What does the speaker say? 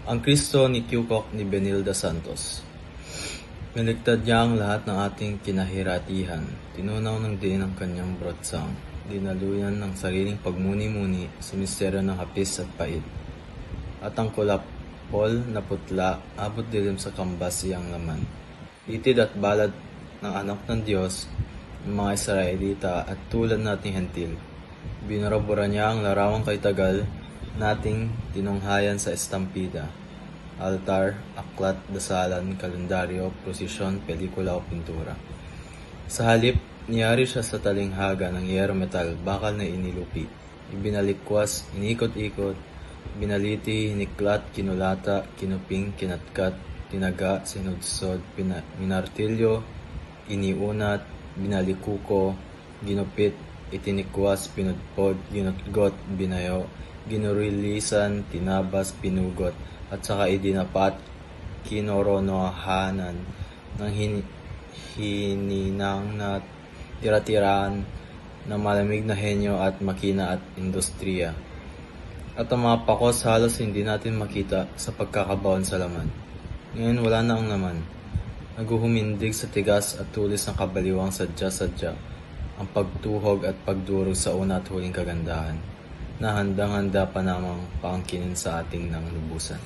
Ang Kristo ni Kyukok ni Benilda Santos. Niligtad niya ang lahat ng ating kinahiratihan. Tinunaw ng diin ang kanyang brotsang. Dinaluyan ng sariling pagmuni-muni sa misteryo ng hapis at pait. At ang kulapol na putla, abot dilim sa kambas iyang laman. Itid at balad ng anak ng Diyos, ng mga Israelita at tulad nating hentil. Binarabura niya ang larawang kay tagal nating tinunghayan sa estampida, altar, aklat, dasalan, kalendaryo, prosesyon, pelikula o pintura. Sa halip, niyari siya sa talinghaga ng yero metal, bakal na inilupi, ibinalikwas, inikot-ikot, binaliti, hiniklat, kinulata, kinuping, kinatkat, tinaga, sinudsod, minartilyo, iniunat, binalikuko, ginupit, itinikwas, pinudpod, ginutgot, binayo, ginurilisan, tinabas, pinugot, at saka idinapat, kinoronohanan ng hininang na tira-tiraan ng malamig na henyo at makina at industriya. At ang mga pakos halos hindi natin makita sa pagkakabaon sa laman. Ngayon wala na ang laman. Naguhumindig sa tigas at tulis ng kabaliwang sadya-sadya ang pagtuhog at pagdurog sa una at huling kagandahan na handang-handa pa namang paangkinin sa ating nang lubusan.